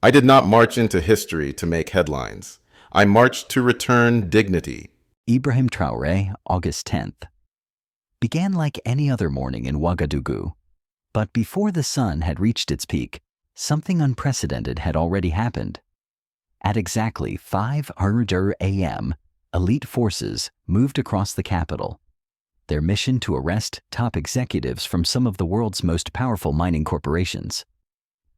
I did not march into history to make headlines. I marched to return dignity. Ibrahim Traoré, August 10th. Began like any other morning in Ouagadougou. But before the sun had reached its peak, something unprecedented had already happened. At exactly 5:00 a.m., elite forces moved across the capital. Their mission to arrest top executives from some of the world's most powerful mining corporations.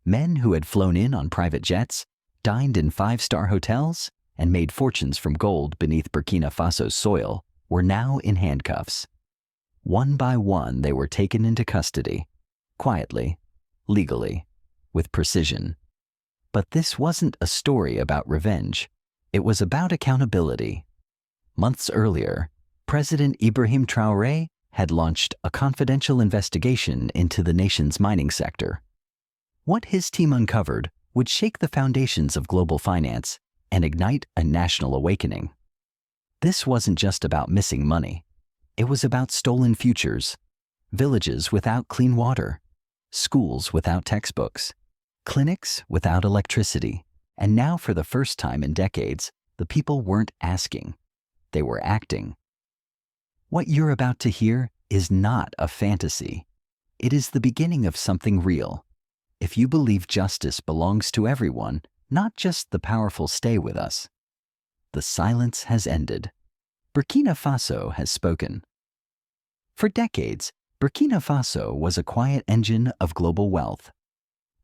Men who had flown in on private jets, dined in five-star hotels, and made fortunes from gold beneath Burkina Faso's soil were now in handcuffs. One by one, they were taken into custody, quietly, legally, with precision. But this wasn't a story about revenge. It was about accountability. Months earlier, President Ibrahim Traoré had launched a confidential investigation into the nation's mining sector. What his team uncovered would shake the foundations of global finance and ignite a national awakening. This wasn't just about missing money. It was about stolen futures, villages without clean water, schools without textbooks, clinics without electricity, and now for the first time in decades, the people weren't asking, they were acting. What you're about to hear is not a fantasy. It is the beginning of something real. If you believe justice belongs to everyone, not just the powerful, stay with us. The silence has ended. Burkina Faso has spoken. For decades, Burkina Faso was a quiet engine of global wealth.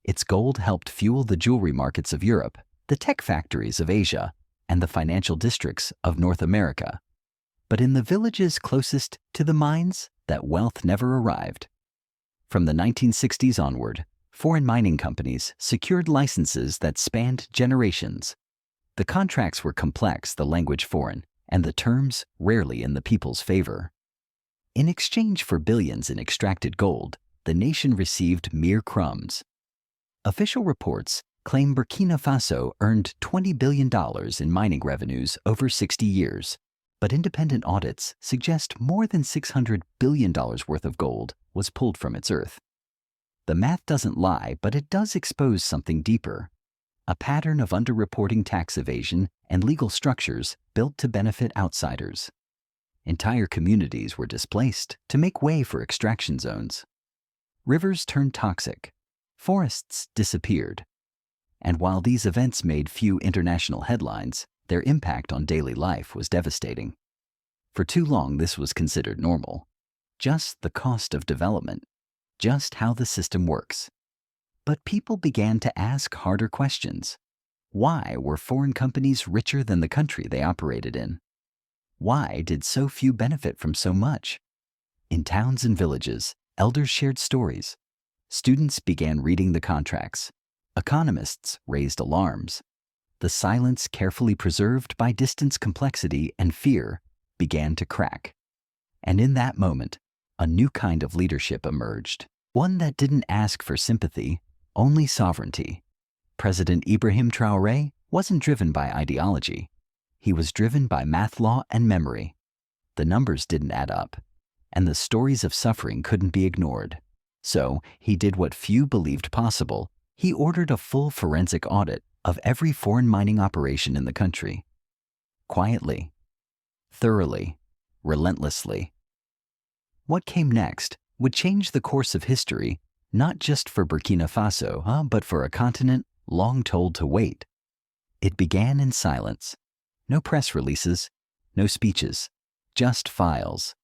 Its gold helped fuel the jewelry markets of Europe, the tech factories of Asia, and the financial districts of North America. But in the villages closest to the mines, that wealth never arrived. From the 1960s onward, foreign mining companies secured licenses that spanned generations. The contracts were complex, the language foreign, and the terms rarely in the people's favor. In exchange for billions in extracted gold, the nation received mere crumbs. Official reports claim Burkina Faso earned $20 billion in mining revenues over 60 years, but independent audits suggest more than $600 billion worth of gold was pulled from its earth. The math doesn't lie, but it does expose something deeper. A pattern of underreporting, tax evasion, and legal structures built to benefit outsiders. Entire communities were displaced to make way for extraction zones. Rivers turned toxic. Forests disappeared. And while these events made few international headlines, their impact on daily life was devastating. For too long, this was considered normal. Just the cost of development. Just how the system works. But people began to ask harder questions. Why were foreign companies richer than the country they operated in? Why did so few benefit from so much? In towns and villages, elders shared stories. Students began reading the contracts. Economists raised alarms. The silence, carefully preserved by distance, complexity, and fear, began to crack. And in that moment, a new kind of leadership emerged. One that didn't ask for sympathy, only sovereignty. President Ibrahim Traoré wasn't driven by ideology. He was driven by math, law, and memory. The numbers didn't add up, and the stories of suffering couldn't be ignored. So he did what few believed possible. He ordered a full forensic audit of every foreign mining operation in the country. Quietly, thoroughly, relentlessly. What came next would change the course of history, not just for Burkina Faso, but for a continent long told to wait. It began in silence. No press releases, no speeches, just files.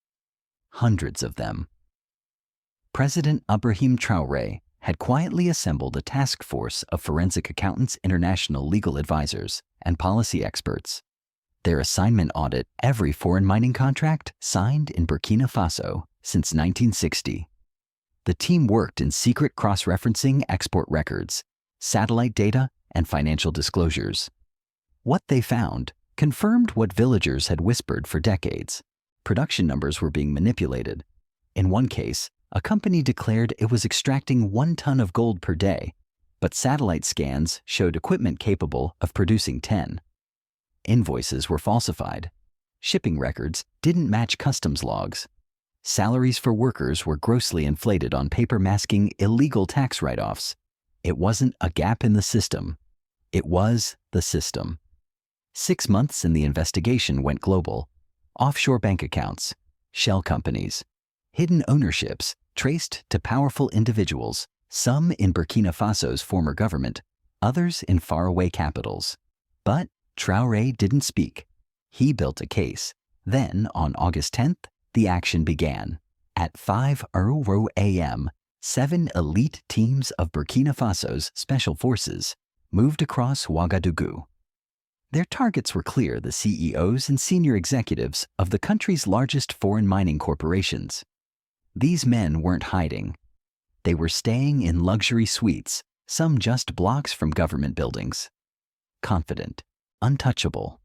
Hundreds of them. President Ibrahim Traoré had quietly assembled a task force of forensic accountants, international legal advisors, and policy experts. Their assignment: audit every foreign mining contract signed in Burkina Faso since 1960. The team worked in secret, cross-referencing export records, satellite data, and financial disclosures. What they found confirmed what villagers had whispered for decades. Production numbers were being manipulated. In one case, a company declared it was extracting 1 ton of gold per day, but satellite scans showed equipment capable of producing 10. Invoices were falsified. Shipping records didn't match customs logs. Salaries for workers were grossly inflated on paper, masking illegal tax write-offs. It wasn't a gap in the system. It was the system. 6 months in the investigation went global. Offshore bank accounts, shell companies, hidden ownerships traced to powerful individuals, some in Burkina Faso's former government, others in faraway capitals. But Traoré didn't speak. He built a case. Then, on August 10th, the action began. At 5:00 a.m., 7 elite teams of Burkina Faso's special forces moved across Ouagadougou. Their targets were clear: the CEOs and senior executives of the country's largest foreign mining corporations. These men weren't hiding. They were staying in luxury suites, some just blocks from government buildings. Confident, untouchable.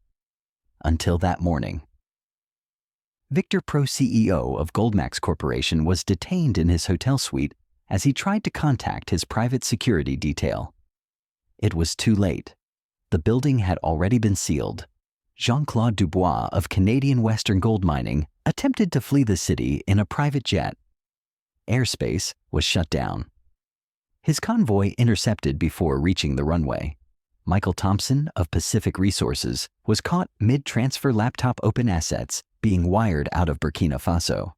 Until that morning. Victor Pro, CEO of Goldmax Corporation, was detained in his hotel suite as he tried to contact his private security detail. It was too late. The building had already been sealed. Jean-Claude Dubois of Canadian Western Gold Mining attempted to flee the city in a private jet. Airspace was shut down. His convoy intercepted before reaching the runway. Michael Thompson of Pacific Resources was caught mid-transfer laptop open assets being wired out of Burkina Faso.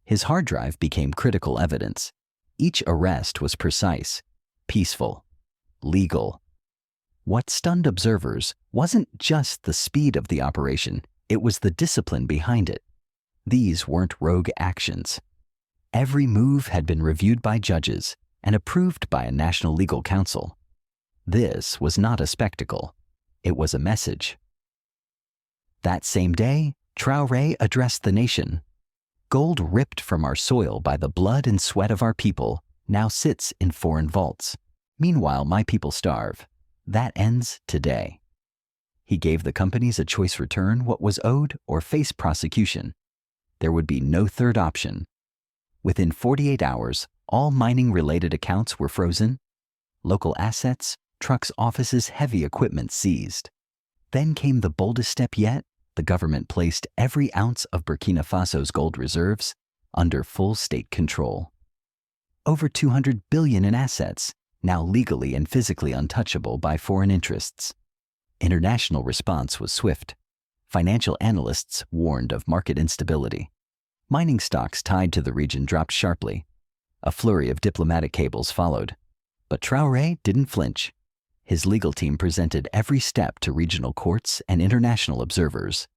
His hard drive became critical evidence. Each arrest was precise, peaceful, legal. What stunned observers wasn't just the speed of the operation, it was the discipline behind it. These weren't rogue actions. Every move had been reviewed by judges and approved by a national legal council. This was not a spectacle. It was a message. That same day, Traoré addressed the nation. Gold ripped from our soil by the blood and sweat of our people now sits in foreign vaults. Meanwhile, my people starve. That ends today. He gave the companies a choice: return what was owed or face prosecution. There would be no third option. Within 48 hours, all mining-related accounts were frozen, local assets, trucks, offices, heavy equipment seized. Then came the boldest step yet. The government placed every ounce of Burkina Faso's gold reserves under full state control. Over 200 billion in assets, now legally and physically untouchable by foreign interests. International response was swift. Financial analysts warned of market instability. Mining stocks tied to the region dropped sharply. A flurry of diplomatic cables followed. But Traoré didn't flinch. His legal team presented every step to regional courts and international observers.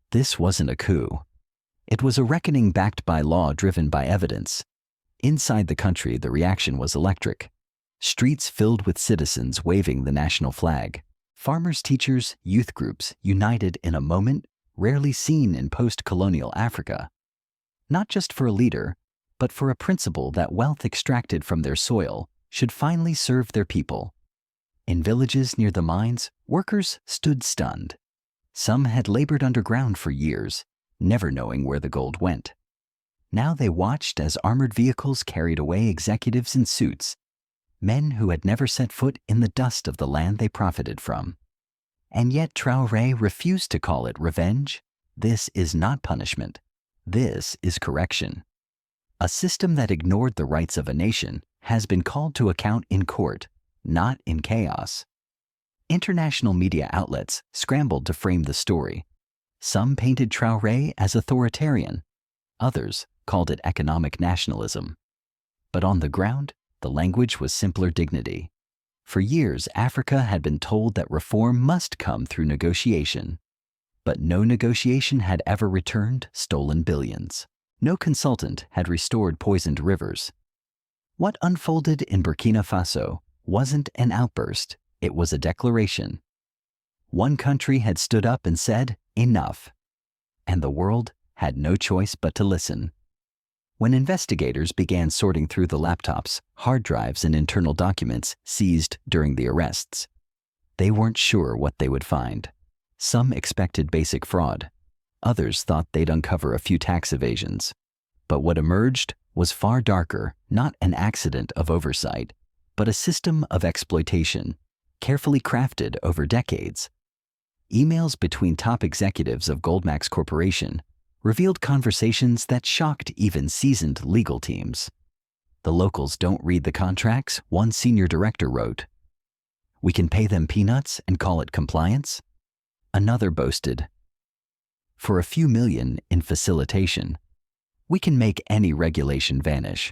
This wasn't a coup. It was a reckoning backed by law, driven by evidence. Inside the country, the reaction was electric. Streets filled with citizens waving the national flag. Farmers, teachers, youth groups united in a moment rarely seen in post-colonial Africa. Not just for a leader, but for a principle that wealth extracted from their soil should finally serve their people. In villages near the mines, workers stood stunned. Some had labored underground for years, never knowing where the gold went. Now they watched as armored vehicles carried away executives in suits, men who had never set foot in the dust of the land they profited from. And yet Traoré refused to call it revenge. This is not punishment. This is correction. A system that ignored the rights of a nation has been called to account in court, not in chaos. International media outlets scrambled to frame the story. Some painted Traoré as authoritarian. Others called it economic nationalism. But on the ground, the language was simpler dignity. For years, Africa had been told that reform must come through negotiation. But no negotiation had ever returned stolen billions. No consultant had restored poisoned rivers. What unfolded in Burkina Faso wasn't an outburst, it was a declaration. One country had stood up and said, enough. And the world had no choice but to listen. When investigators began sorting through the laptops, hard drives, and internal documents seized during the arrests, they weren't sure what they would find. Some expected basic fraud. Others thought they'd uncover a few tax evasions. But what emerged was far darker, not an accident of oversight, but a system of exploitation, carefully crafted over decades. Emails between top executives of Goldmax Corporation revealed conversations that shocked even seasoned legal teams. The locals don't read the contracts, one senior director wrote. We can pay them peanuts and call it compliance? Another boasted, for a few million in facilitation, we can make any regulation vanish.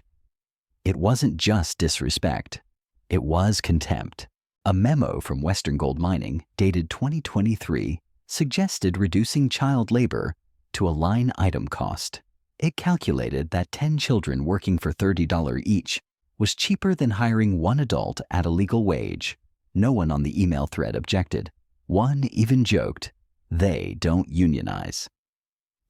It wasn't just disrespect. It was contempt. A memo from Western Gold Mining, dated 2023, suggested reducing child labor to a line item cost. It calculated that 10 children working for $30 each was cheaper than hiring one adult at a legal wage. No one on the email thread objected. One even joked, they don't unionize.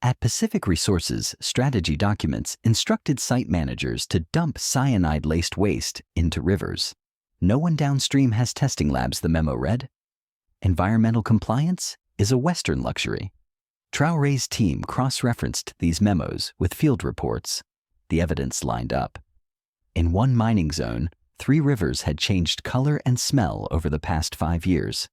At Pacific Resources, strategy documents instructed site managers to dump cyanide-laced waste into rivers. No one downstream has testing labs, the memo read. Environmental compliance is a Western luxury. Traoré's team cross-referenced these memos with field reports. The evidence lined up. In one mining zone, 3 rivers had changed color and smell over the past 5 years.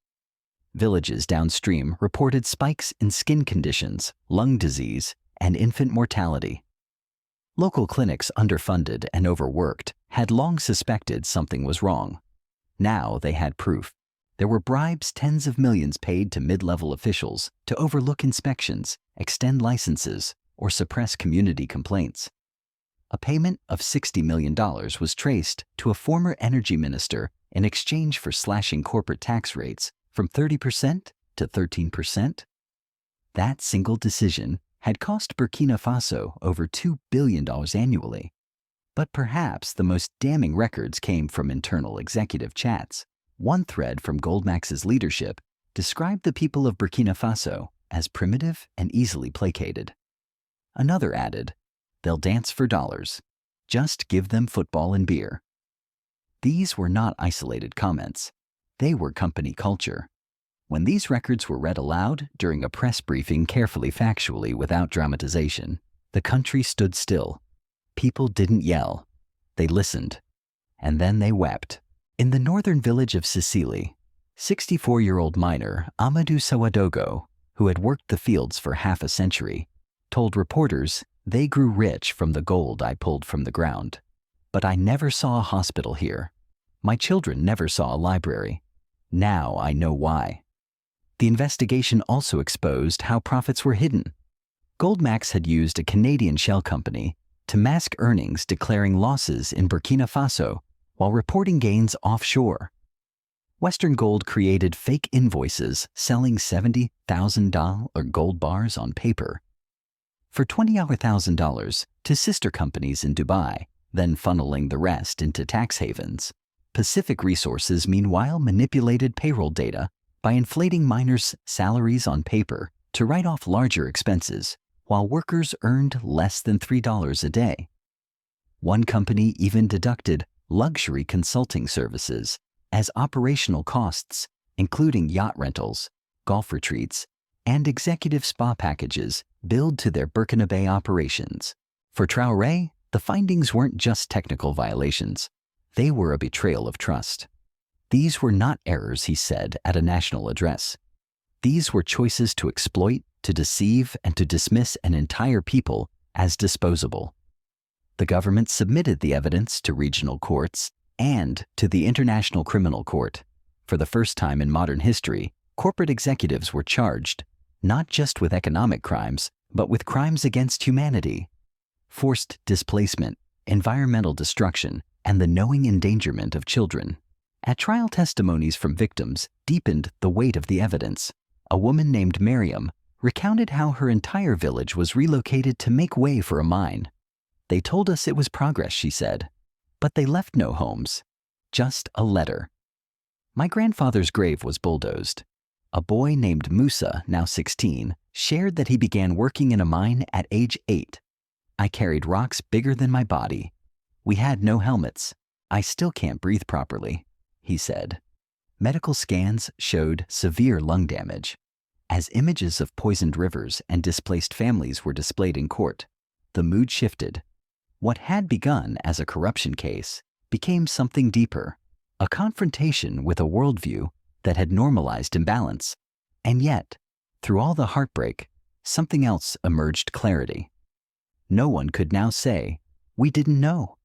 Villages downstream reported spikes in skin conditions, lung disease, and infant mortality. Local clinics, underfunded and overworked, had long suspected something was wrong. Now they had proof. There were bribes, tens of millions paid to mid-level officials to overlook inspections, extend licenses, or suppress community complaints. A payment of $60 million was traced to a former energy minister in exchange for slashing corporate tax rates from 30% to 13%. That single decision had cost Burkina Faso over $2 billion annually. But perhaps the most damning records came from internal executive chats. One thread from Goldmax's leadership described the people of Burkina Faso as primitive and easily placated. Another added, they'll dance for dollars. Just give them football and beer. These were not isolated comments. They were company culture. When these records were read aloud during a press briefing, carefully factually without dramatization, the country stood still. People didn't yell. They listened. And then they wept. In the northern village of Sicily, 64-year-old miner Amadou Sawadogo, who had worked the fields for half a century, told reporters, they grew rich from the gold I pulled from the ground. But I never saw a hospital here. My children never saw a library. Now I know why. The investigation also exposed how profits were hidden. Goldmax had used a Canadian shell company to mask earnings, declaring losses in Burkina Faso while reporting gains offshore. Western Gold created fake invoices selling $70,000 gold bars on paper for $20,000 to sister companies in Dubai, then funneling the rest into tax havens. Pacific Resources, meanwhile, manipulated payroll data by inflating miners' salaries on paper to write off larger expenses, while workers earned less than $3 a day. One company even deducted luxury consulting services as operational costs, including yacht rentals, golf retreats, and executive spa packages billed to their Burkina Faso operations. For Traoré, the findings weren't just technical violations. They were a betrayal of trust. These were not errors, he said at a national address. These were choices to exploit, to deceive, and to dismiss an entire people as disposable. The government submitted the evidence to regional courts and to the International Criminal Court. For the first time in modern history, corporate executives were charged not just with economic crimes, but with crimes against humanity. Forced displacement, environmental destruction, and the knowing endangerment of children. At trial, testimonies from victims deepened the weight of the evidence. A woman named Miriam recounted how her entire village was relocated to make way for a mine. They told us it was progress, she said, but they left no homes, just a letter. My grandfather's grave was bulldozed. A boy named Musa, now 16, shared that he began working in a mine at age 8. I carried rocks bigger than my body. We had no helmets. I still can't breathe properly, he said. Medical scans showed severe lung damage. As images of poisoned rivers and displaced families were displayed in court, the mood shifted. What had begun as a corruption case became something deeper, a confrontation with a worldview that had normalized imbalance. And yet, through all the heartbreak, something else emerged: clarity. No one could now say, we didn't know.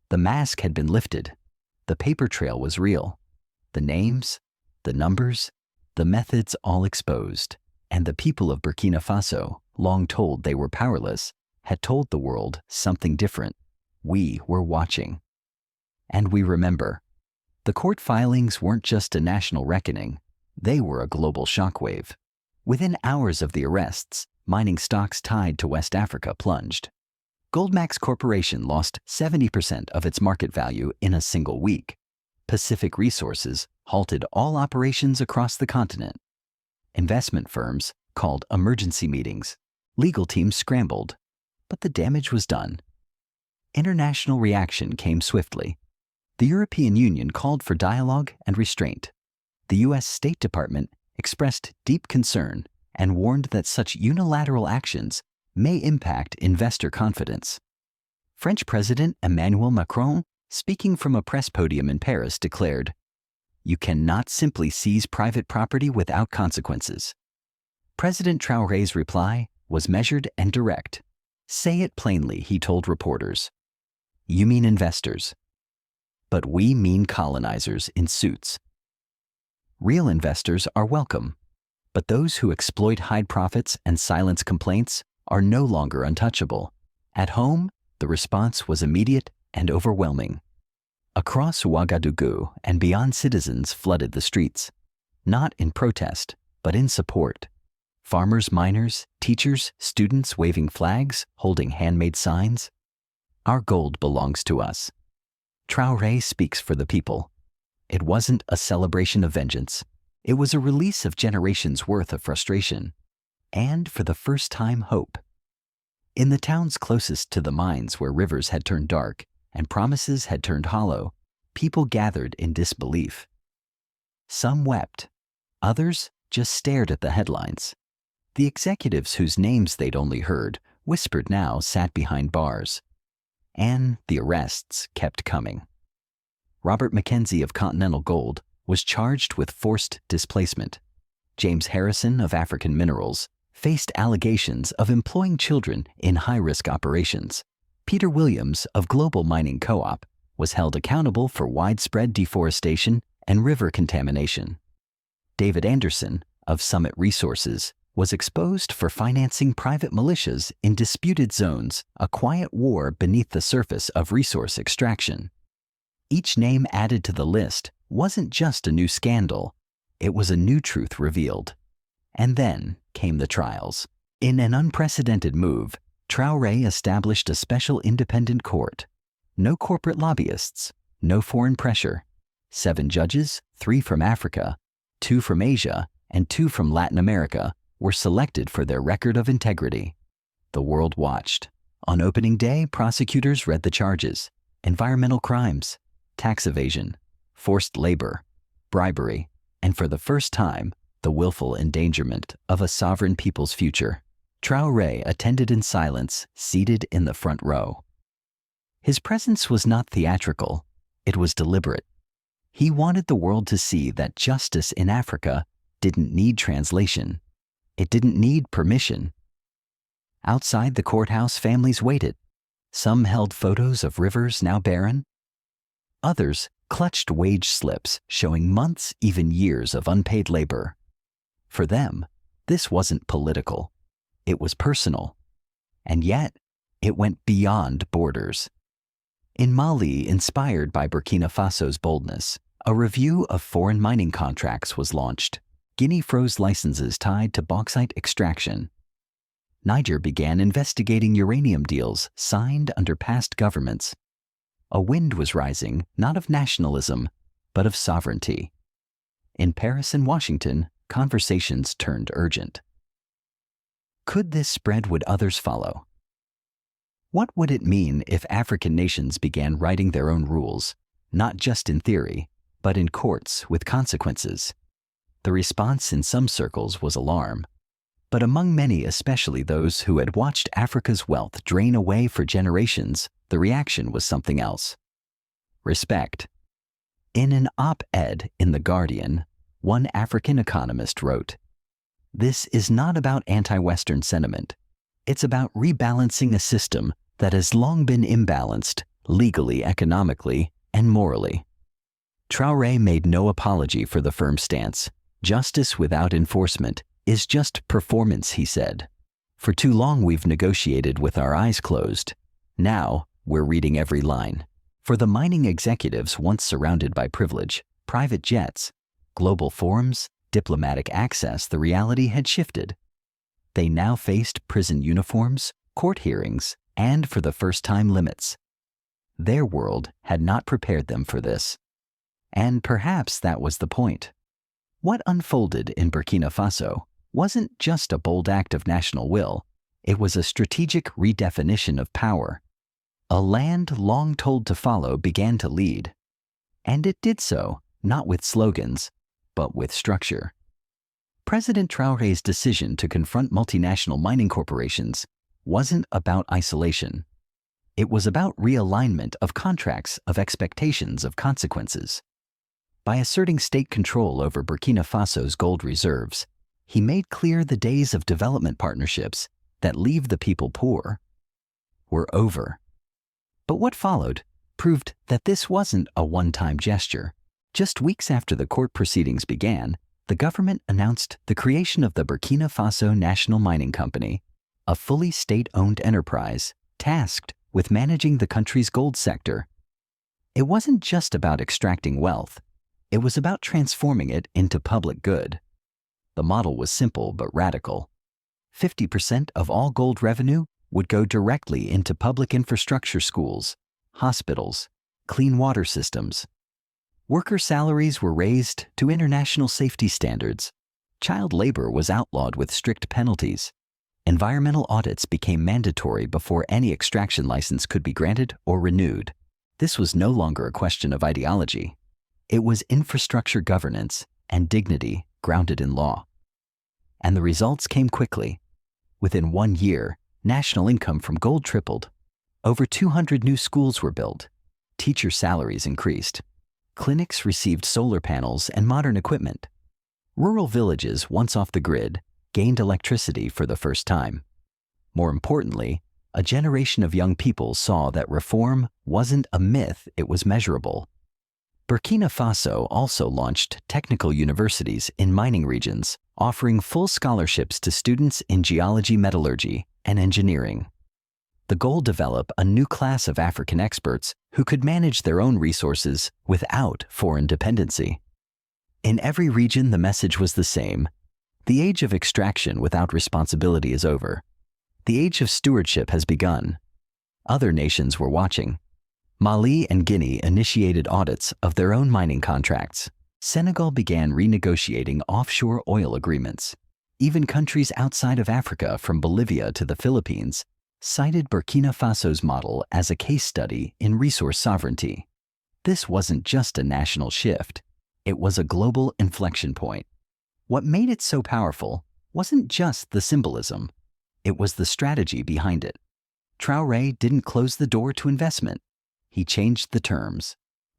The mask had been lifted. The paper trail was real. The names, The numbers, the methods all exposed, and the people of Burkina Faso, long told they were powerless, had told the world something different. We were watching. And we remember. The court filings weren't just a national reckoning, they were a global shockwave. Within hours of the arrests, mining stocks tied to West Africa plunged. Goldmax Corporation lost 70% of its market value in a single week. Pacific Resources halted all operations across the continent. Investment firms called emergency meetings. Legal teams scrambled, but the damage was done. International reaction came swiftly. The European Union called for dialogue and restraint. The U.S. State Department expressed deep concern and warned that such unilateral actions may impact investor confidence. French President Emmanuel Macron, speaking from a press podium in Paris, declared, "You cannot simply seize private property without consequences." President Traoré's reply was measured and direct. "Say it plainly," he told reporters. "You mean investors. But we mean colonizers in suits. Real investors are welcome, but those who exploit hide profits and silence complaints are no longer untouchable." At home, the response was immediate and overwhelming. Across Ouagadougou and beyond, citizens flooded the streets, not in protest, but in support. Farmers, miners, teachers, students waving flags, holding handmade signs. "Our gold belongs to us." Traoré speaks for the people. It wasn't a celebration of vengeance. It was a release of generations' worth of frustration. And for the first time, hope. In the towns closest to the mines, where rivers had turned dark and promises had turned hollow, people gathered in disbelief. Some wept. Others just stared at the headlines. The executives whose names they'd only heard whispered now sat behind bars. And the arrests kept coming. Robert Mackenzie of Continental Gold was charged with forced displacement. James Harrison of African Minerals faced allegations of employing children in high-risk operations. Peter Williams of Global Mining Co-op was held accountable for widespread deforestation and river contamination. David Anderson of Summit Resources was exposed for financing private militias in disputed zones, a quiet war beneath the surface of resource extraction. Each name added to the list wasn't just a new scandal, it was a new truth revealed. And then came the trials. In an unprecedented move, Traoré established a special independent court. No corporate lobbyists, no foreign pressure. 7 judges, 3 from Africa, 2 from Asia, and 2 from Latin America, were selected for their record of integrity. The world watched. On opening day, prosecutors read the charges: environmental crimes, tax evasion, forced labor, bribery, and for the first time, the willful endangerment of a sovereign people's future. Traoré attended in silence, seated in the front row. His presence was not theatrical, it was deliberate. He wanted the world to see that justice in Africa didn't need translation. It didn't need permission. Outside the courthouse, families waited. Some held photos of rivers now barren. Others clutched wage slips showing months, even years of unpaid labor. For them, this wasn't political. It was personal. And yet, it went beyond borders. In Mali, inspired by Burkina Faso's boldness, a review of foreign mining contracts was launched. Guinea froze licenses tied to bauxite extraction. Niger began investigating uranium deals signed under past governments. A wind was rising, not of nationalism, but of sovereignty. In Paris and Washington, conversations turned urgent. Could this spread? Would others follow? What would it mean if African nations began writing their own rules, not just in theory, but in courts with consequences? The response in some circles was alarm, but among many, especially those who had watched Africa's wealth drain away for generations, the reaction was something else: respect. In an op-ed in The Guardian, one African economist wrote, "This is not about anti-Western sentiment. It's about rebalancing a system that has long been imbalanced, legally, economically, and morally." Traoré made no apology for the firm stance. Justice without enforcement is just performance, he said. For too long we've negotiated with our eyes closed. Now we're reading every line. For the mining executives once surrounded by privilege, private jets, global forums, diplomatic access, the reality had shifted. They now faced prison uniforms, court hearings, and for the first time limits. Their world had not prepared them for this. And perhaps that was the point. What unfolded in Burkina Faso wasn't just a bold act of national will, it was a strategic redefinition of power. A land long told to follow began to lead. And it did so, not with slogans, but with structure. President Traoré's decision to confront multinational mining corporations wasn't about isolation. It was about realignment of contracts, of expectations, of consequences. By asserting state control over Burkina Faso's gold reserves, he made clear the days of development partnerships that leave the people poor were over. But what followed proved that this wasn't a one-time gesture. Just weeks after the court proceedings began, the government announced the creation of the Burkina Faso National Mining Company, a fully state-owned enterprise tasked with managing the country's gold sector. It wasn't just about extracting wealth. It was about transforming it into public good. The model was simple but radical. 50% of all gold revenue would go directly into public infrastructure, schools, hospitals, clean water systems. Worker salaries were raised to international safety standards. Child labor was outlawed with strict penalties. Environmental audits became mandatory before any extraction license could be granted or renewed. This was no longer a question of ideology. It was infrastructure governance and dignity grounded in law. And the results came quickly. Within 1 year, national income from gold tripled. Over 200 new schools were built. Teacher salaries increased. Clinics received solar panels and modern equipment. Rural villages, once off the grid, gained electricity for the first time. More importantly, a generation of young people saw that reform wasn't a myth, it was measurable. Burkina Faso also launched technical universities in mining regions, offering full scholarships to students in geology, metallurgy, and engineering. The goal developed a new class of African experts who could manage their own resources without foreign dependency. In every region, the message was the same. The age of extraction without responsibility is over. The age of stewardship has begun. Other nations were watching. Mali and Guinea initiated audits of their own mining contracts. Senegal began renegotiating offshore oil agreements. Even countries outside of Africa, from Bolivia to the Philippines, cited Burkina Faso's model as a case study in resource sovereignty. This wasn't just a national shift. It was a global inflection point. What made it so powerful wasn't just the symbolism. It was the strategy behind it. Traoré didn't close the door to investment. He changed the terms.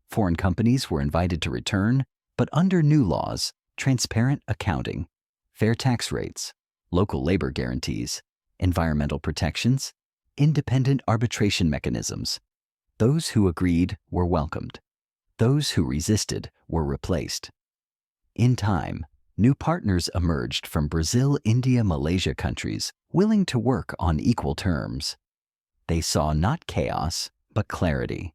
Foreign companies were invited to return, but under new laws, transparent accounting, fair tax rates, local labor guarantees, environmental protections, independent arbitration mechanisms. Those who agreed were welcomed. Those who resisted were replaced. In time, new partners emerged from Brazil, India, Malaysia countries willing to work on equal terms. They saw not chaos, but clarity.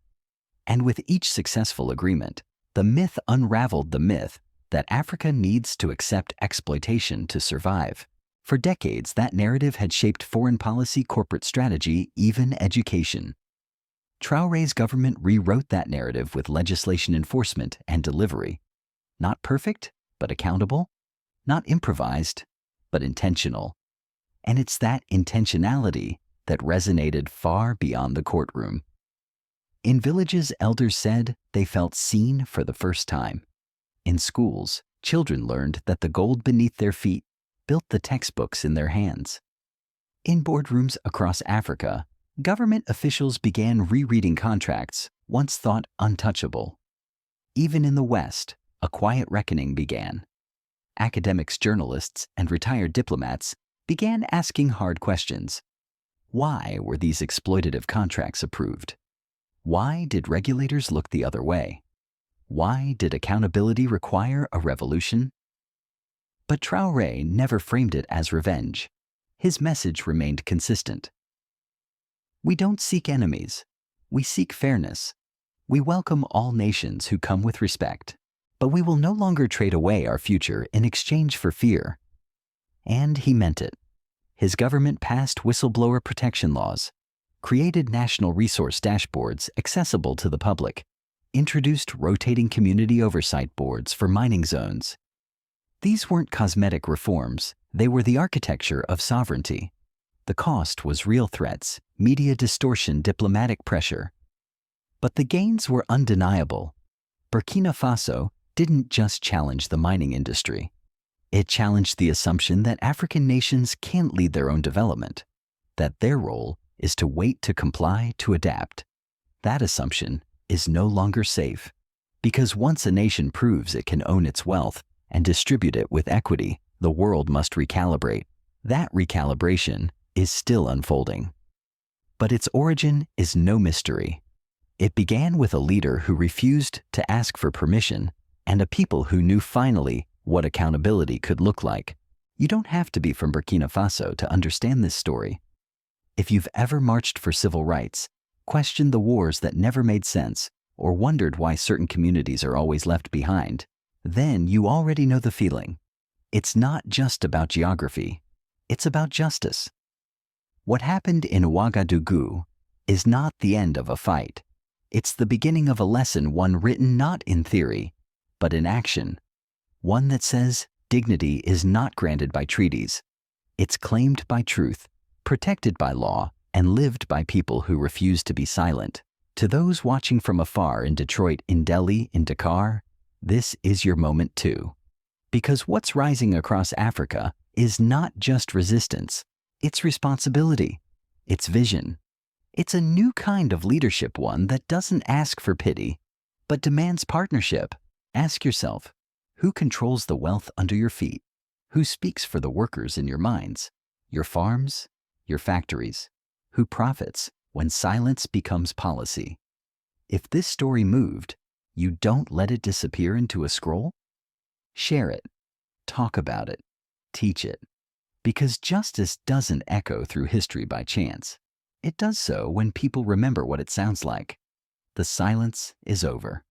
And with each successful agreement, the myth unraveled the myth that Africa needs to accept exploitation to survive. For decades, that narrative had shaped foreign policy, corporate strategy, even education. Traoré's government rewrote that narrative with legislation enforcement and delivery. Not perfect, but accountable. Not improvised, but intentional. And it's that intentionality that resonated far beyond the courtroom. In villages, elders said they felt seen for the first time. In schools, children learned that the gold beneath their feet built the textbooks in their hands. In boardrooms across Africa, government officials began rereading contracts once thought untouchable. Even in the West, a quiet reckoning began. Academics, journalists, and retired diplomats began asking hard questions. Why were these exploitative contracts approved? Why did regulators look the other way? Why did accountability require a revolution? But Traoré never framed it as revenge. His message remained consistent. We don't seek enemies. We seek fairness. We welcome all nations who come with respect, but we will no longer trade away our future in exchange for fear. And he meant it. His government passed whistleblower protection laws, created national resource dashboards accessible to the public, introduced rotating community oversight boards for mining zones. These weren't cosmetic reforms, they were the architecture of sovereignty. The cost was real threats, media distortion, diplomatic pressure. But the gains were undeniable. Burkina Faso didn't just challenge the mining industry. It challenged the assumption that African nations can't lead their own development, that their role is to wait to comply, to adapt. That assumption is no longer safe, because once a nation proves it can own its wealth and distribute it with equity, the world must recalibrate. That recalibration is still unfolding. But its origin is no mystery. It began with a leader who refused to ask for permission and a people who knew finally what accountability could look like. You don't have to be from Burkina Faso to understand this story. If you've ever marched for civil rights, questioned the wars that never made sense, or wondered why certain communities are always left behind, then you already know the feeling. It's not just about geography, it's about justice. What happened in Ouagadougou is not the end of a fight. It's the beginning of a lesson, one written not in theory, but in action. One that says dignity is not granted by treaties. It's claimed by truth, protected by law, and lived by people who refuse to be silent. To those watching from afar in Detroit, in Delhi, in Dakar, this is your moment too. Because what's rising across Africa is not just resistance, it's responsibility, it's vision. It's a new kind of leadership, one that doesn't ask for pity, but demands partnership. Ask yourself, who controls the wealth under your feet? Who speaks for the workers in your mines, your farms, your factories? Who profits when silence becomes policy? If this story moved, you don't let it disappear into a scroll. Share it, talk about it, teach it. Because justice doesn't echo through history by chance. It does so when people remember what it sounds like. The silence is over.